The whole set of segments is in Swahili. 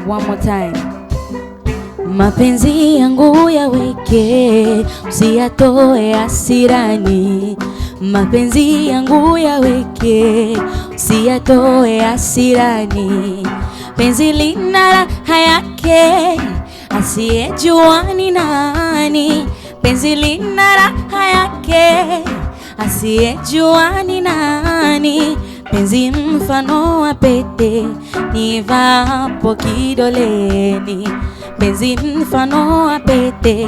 One more time. Mapenzi yangu yaweke, usiyatoe hasirani. Mapenzi yangu yaweke, usiyatoe hasirani. Penzi lina raha yake, asiyejua ni nani. Penzi lina raha yake, asiyejua ni nani. Penzi mfano wa pete nivapo kidoleni. Penzi mfano wa pete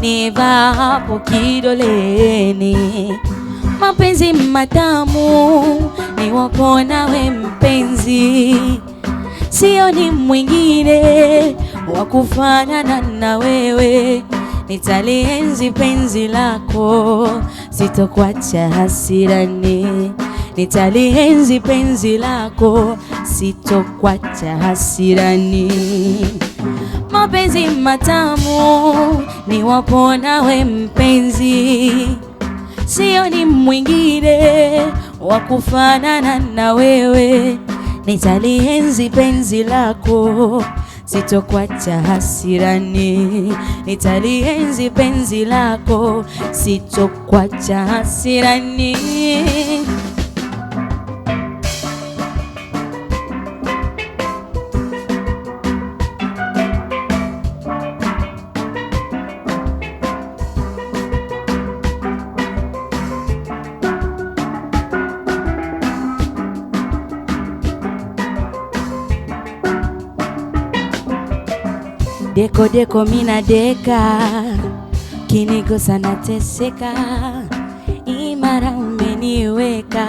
nivapo kidoleni. Mapenzi matamu niwapo nawe mpenzi, sioni mwingine wa kufanana na wewe. Nitalienzi penzi lako, sitokuacha hasirani. Nitalienzi penzi lako, sitokuacha hasirani. Mapenzi matamu niwapo nawe mpenzi, sioni mwingine wa kufanana na wewe. Nitalienzi penzi lako, sitokuacha hasirani. Nitalienzi penzi lako, sitokuacha hasirani. Deko deko mina deka, kinigusa nateseka. Imara umeniweka,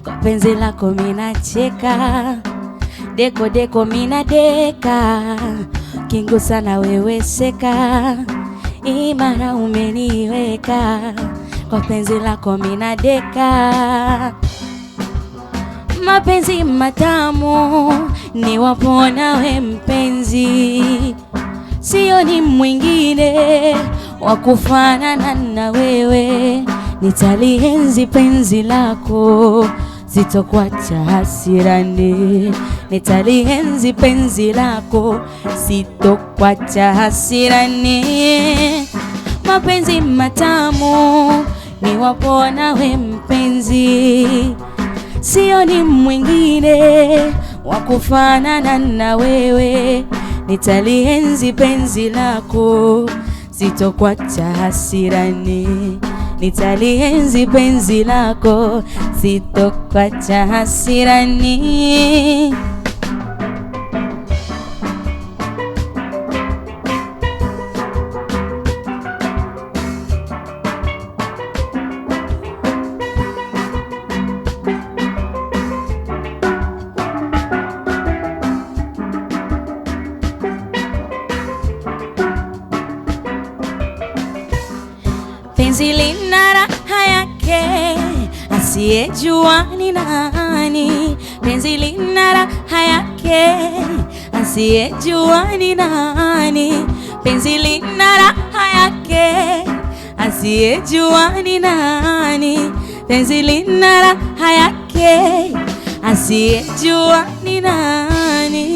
kwa penzi lako mina cheka. Deko deko mina deka, kinigusa na weweseka. Imara umeniweka, kwa penzi lako mina deka. Mapenzi matamu niwapo nawe mpenzi, sioni mwingine wa kufanana na wewe. Nitalienzi penzi lako, sitokuacha hasirani. Nitalienzi penzi lako, sitokuacha hasirani. Mapenzi matamu niwapo nawe mpenzi, sioni mwingine wa kufanana na wewe. Nitalienzi penzi lako, sitokuacha hasirani. Nitalienzi penzi lako, sitokuacha hasirani. Penzi lina raha yake, asiyejua ni nani. Penzi lina raha yake, asiyejua ni nani. Penzi lina raha yake, asiyejua ni nani. Penzi lina raha yake, asiyejua ni nani.